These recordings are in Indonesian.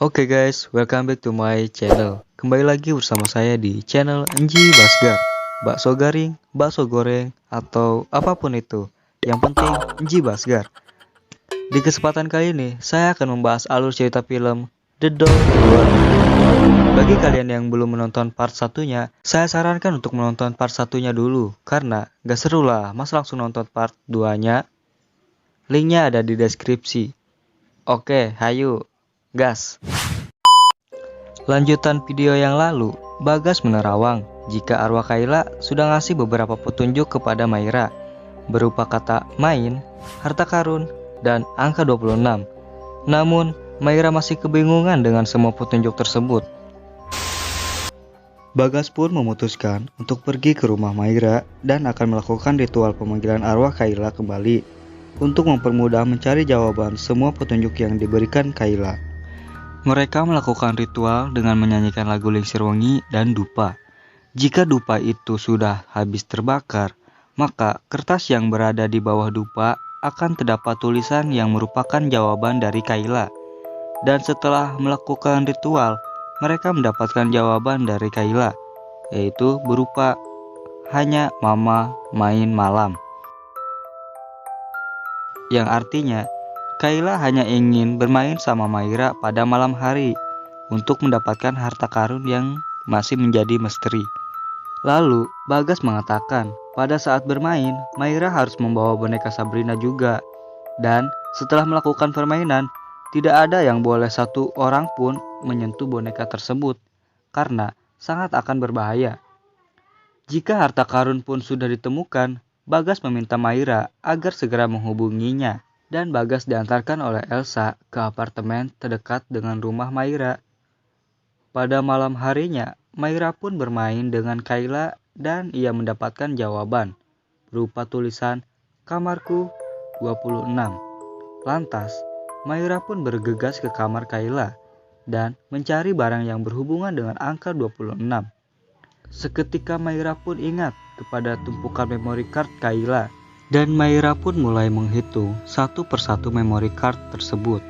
Oke guys, welcome back to my channel. Kembali lagi bersama saya di channel Enji Basgar. Bakso garing, bakso goreng, atau apapun itu, yang penting Enji Basgar. Di kesempatan kali ini, saya akan membahas alur cerita film The Doll 2. Bagi kalian yang belum menonton part satunya, saya sarankan untuk menonton part satunya dulu, karena gak seru lah mas langsung nonton part 2-nya. Linknya ada di deskripsi. Oke, hayu, gas. Lanjutan video yang lalu, Bagas menerawang jika arwah Kayla sudah ngasih beberapa petunjuk kepada Mayra, berupa kata main, harta karun, dan angka 26. Namun, Mayra masih kebingungan dengan semua petunjuk tersebut. Bagas pun memutuskan untuk pergi ke rumah Mayra dan akan melakukan ritual pemanggilan arwah Kayla kembali untuk mempermudah mencari jawaban semua petunjuk yang diberikan Kayla. Mereka melakukan ritual dengan menyanyikan lagu Lingsir Wengi dan dupa. Jika dupa itu sudah habis terbakar, maka kertas yang berada di bawah dupa akan terdapat tulisan yang merupakan jawaban dari Kayla. Dan setelah melakukan ritual, mereka mendapatkan jawaban dari Kayla, yaitu berupa hanya mama main malam. Yang artinya, Kayla hanya ingin bermain sama Mayra pada malam hari untuk mendapatkan harta karun yang masih menjadi misteri. Lalu, Bagas mengatakan pada saat bermain, Mayra harus membawa boneka Sabrina juga. Dan setelah melakukan permainan, tidak ada yang boleh satu orang pun menyentuh boneka tersebut karena sangat akan berbahaya. Jika harta karun pun sudah ditemukan, Bagas meminta Mayra agar segera menghubunginya. Dan Bagas diantarkan oleh Elsa ke apartemen terdekat dengan rumah Mayra. Pada malam harinya, Mayra pun bermain dengan Kayla dan ia mendapatkan jawaban berupa tulisan kamarku 26. Lantas, Mayra pun bergegas ke kamar Kayla dan mencari barang yang berhubungan dengan angka 26. Seketika Mayra pun ingat kepada tumpukan memory card Kayla. Dan Mayra pun mulai menghitung satu persatu memory card tersebut.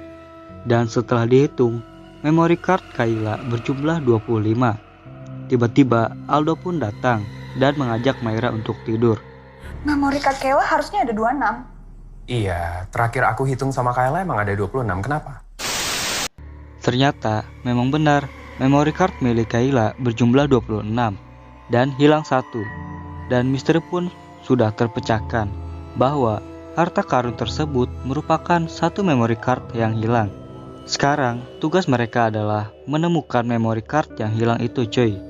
Dan setelah dihitung, memory card Kayla berjumlah 25. Tiba-tiba Aldo pun datang dan mengajak Mayra untuk tidur. Memory card Kayla harusnya ada 26. Iya, terakhir aku hitung sama Kayla emang ada 26, kenapa? Ternyata memang benar, memory card milik Kayla berjumlah 26 dan hilang satu. Dan misteri pun sudah terpecahkan bahwa harta karun tersebut merupakan satu memory card yang hilang. Sekarang tugas mereka adalah menemukan memory card yang hilang itu cuy.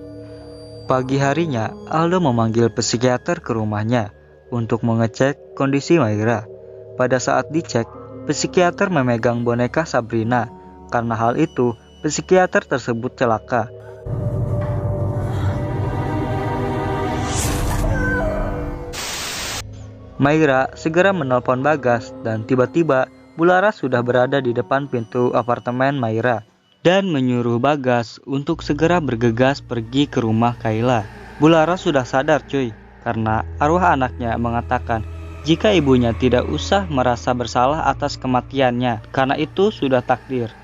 Pagi harinya Aldo memanggil psikiater ke rumahnya untuk mengecek kondisi Mayra. Pada saat dicek, psikiater memegang boneka Sabrina. Karena hal itu, psikiater tersebut celaka. Mayra segera menelpon Bagas dan tiba-tiba Bularas sudah berada di depan pintu apartemen Mayra dan menyuruh Bagas untuk segera bergegas pergi ke rumah Kayla. Bularas sudah sadar cuy karena arwah anaknya mengatakan jika ibunya tidak usah merasa bersalah atas kematiannya karena itu sudah takdir.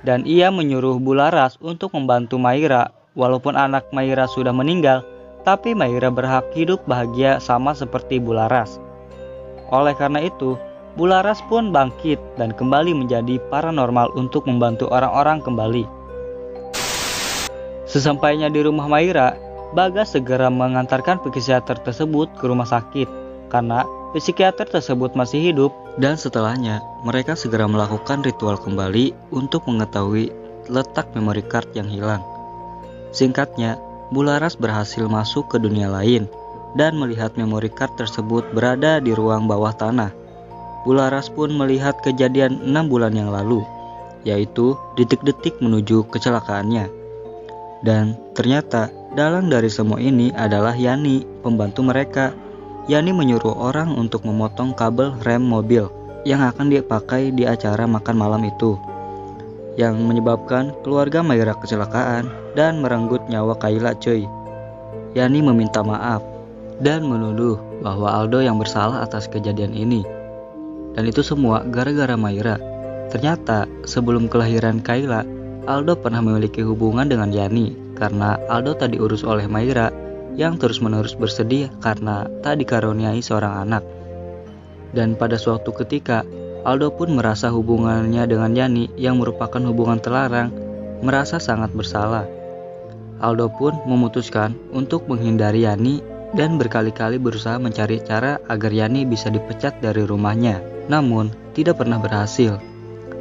Dan ia menyuruh Bularas untuk membantu Mayra walaupun anak Mayra sudah meninggal, tapi Mayra berhak hidup bahagia sama seperti Bularas. Oleh karena itu, Bularas pun bangkit dan kembali menjadi paranormal untuk membantu orang-orang kembali. Sesampainya di rumah Mayra, Bagas segera mengantarkan psikiater tersebut ke rumah sakit karena psikiater tersebut masih hidup. Dan setelahnya, mereka segera melakukan ritual kembali untuk mengetahui letak memory card yang hilang. Singkatnya, Bularas berhasil masuk ke dunia lain dan melihat memory card tersebut berada di ruang bawah tanah. Bularas pun melihat kejadian 6 bulan yang lalu, yaitu detik-detik menuju kecelakaannya. Dan ternyata dalang dari semua ini adalah Yani, pembantu mereka. Yani menyuruh orang untuk memotong kabel rem mobil yang akan dipakai di acara makan malam itu, yang menyebabkan keluarga Mayra kecelakaan dan merenggut nyawa Kayla cuy. Yani meminta maaf dan menuduh bahwa Aldo yang bersalah atas kejadian ini. Dan itu semua gara-gara Mayra. Ternyata sebelum kelahiran Kayla, Aldo pernah memiliki hubungan dengan Yani karena Aldo tak diurus oleh Maira yang terus-menerus bersedih karena tak dikaruniai seorang anak. Dan pada suatu ketika, Aldo pun merasa hubungannya dengan Yani yang merupakan hubungan terlarang merasa sangat bersalah. Aldo pun memutuskan untuk menghindari Yani dan berkali-kali berusaha mencari cara agar Yani bisa dipecat dari rumahnya. Namun, tidak pernah berhasil.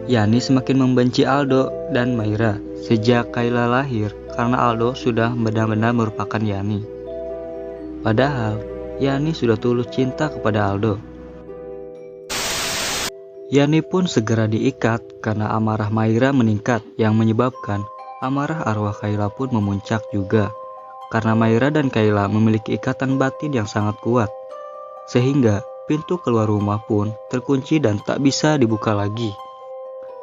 Yani semakin membenci Aldo dan Maira sejak Kayla lahir karena Aldo sudah benar-benar merupakan Yani. Padahal, Yani sudah tulus cinta kepada Aldo. Yani pun segera diikat karena amarah Maira meningkat yang menyebabkan amarah arwah Kayla pun memuncak juga. Karena Maira dan Kayla memiliki ikatan batin yang sangat kuat, sehingga pintu keluar rumah pun terkunci dan tak bisa dibuka lagi.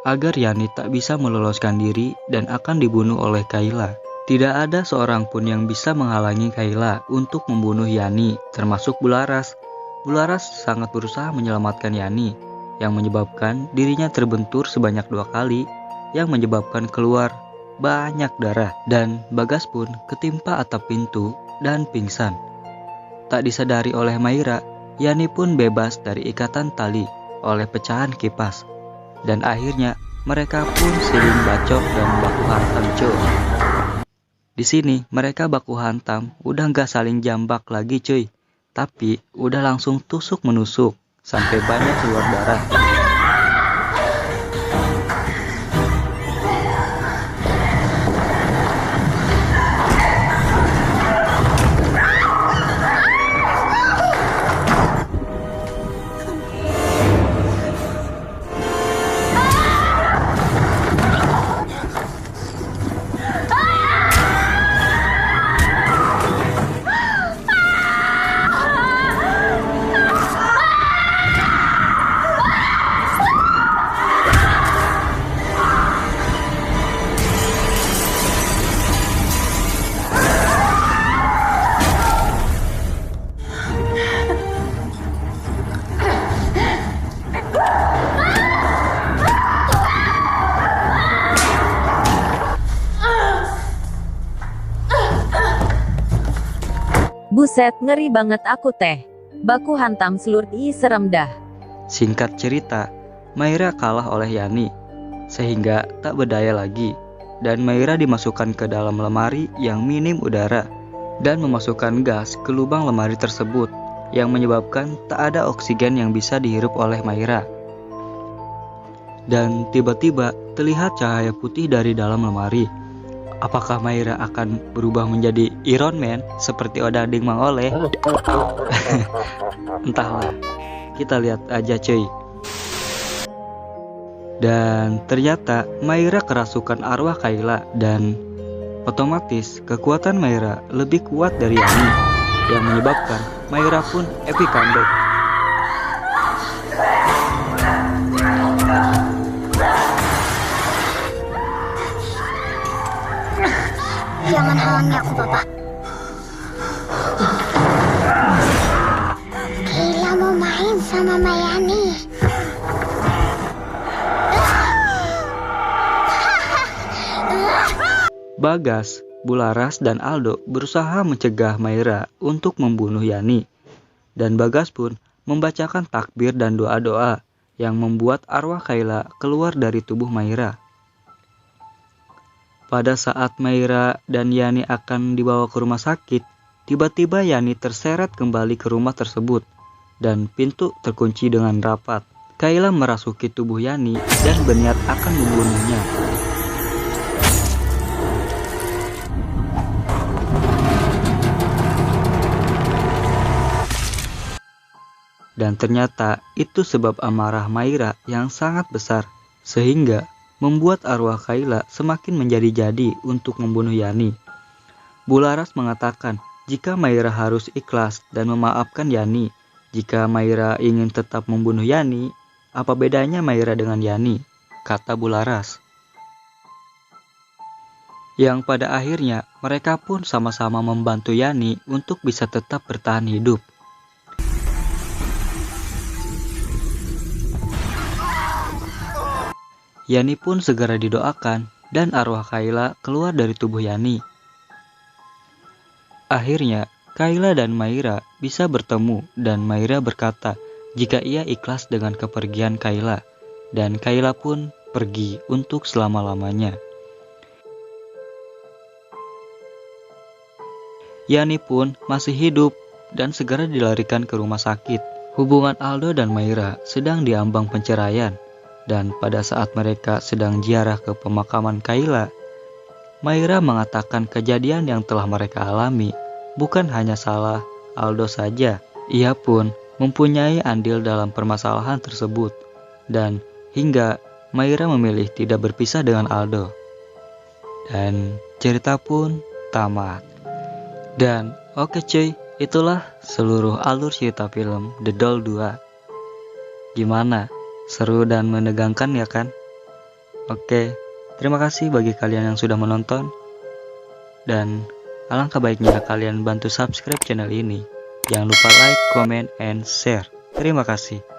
Agar Yani tak bisa meloloskan diri dan akan dibunuh oleh Kayla. Tidak ada seorang pun yang bisa menghalangi Kayla untuk membunuh Yani, termasuk Bularas. Bularas sangat berusaha menyelamatkan Yani, yang menyebabkan dirinya terbentur sebanyak 2 kali, yang menyebabkan keluar banyak darah, dan Bagas pun ketimpa atap pintu dan pingsan. Tak disadari oleh Maira, Yani pun bebas dari ikatan tali oleh pecahan kipas, dan akhirnya mereka pun saling bacok dan baku hantam cuy. Di sini mereka baku hantam udah gak saling jambak lagi cuy, tapi udah langsung tusuk menusuk sampai banyak keluar darah. Buset, ngeri banget aku teh. Baku hantam selur, serem dah. Singkat cerita, Maira kalah oleh Yani, sehingga tak berdaya lagi, dan Maira dimasukkan ke dalam lemari yang minim udara, dan memasukkan gas ke lubang lemari tersebut, yang menyebabkan tak ada oksigen yang bisa dihirup oleh Maira. Dan tiba-tiba terlihat cahaya putih dari dalam lemari. Apakah Maira akan berubah menjadi Iron Man seperti Odading Mang Oleh? Entahlah, kita lihat aja cuy. Dan ternyata Maira kerasukan arwah Kayla, dan otomatis kekuatan Maira lebih kuat dari Yani, yang menyebabkan Maira pun epic comeback. Jangan halangi aku, Bapak. Kayla mau main sama Mayani. Bagas, Bularas, dan Aldo berusaha mencegah Maira untuk membunuh Yani. Dan Bagas pun membacakan takbir dan doa-doa yang membuat arwah Kayla keluar dari tubuh Maira. Pada saat Maira dan Yani akan dibawa ke rumah sakit, tiba-tiba Yani terseret kembali ke rumah tersebut dan pintu terkunci dengan rapat. Kayla merasuki tubuh Yani dan berniat akan membunuhnya. Dan ternyata itu sebab amarah Maira yang sangat besar, sehingga membuat arwah Kayla semakin menjadi-jadi untuk membunuh Yani. Bularas mengatakan jika Maira harus ikhlas dan memaafkan Yani. Jika Maira ingin tetap membunuh Yani, apa bedanya Maira dengan Yani? Kata Bularas. Yang pada akhirnya mereka pun sama-sama membantu Yani untuk bisa tetap bertahan hidup. Yani pun segera didoakan dan arwah Kayla keluar dari tubuh Yani. Akhirnya, Kayla dan Maira bisa bertemu dan Maira berkata jika ia ikhlas dengan kepergian Kayla, dan Kayla pun pergi untuk selama-lamanya. Yani pun masih hidup dan segera dilarikan ke rumah sakit. Hubungan Aldo dan Maira sedang diambang penceraian, dan pada saat mereka sedang ziarah ke pemakaman Kayla, Maira mengatakan kejadian yang telah mereka alami bukan hanya salah Aldo saja. Ia pun mempunyai andil dalam permasalahan tersebut, dan hingga Maira memilih tidak berpisah dengan Aldo. Dan cerita pun tamat. Dan oke cuy, itulah seluruh alur cerita film The Doll 2. Gimana? Seru dan menegangkan ya kan? Oke, terima kasih bagi kalian yang sudah menonton. Dan alangkah baiknya kalian bantu subscribe channel ini. Jangan lupa like, comment, and share. Terima kasih.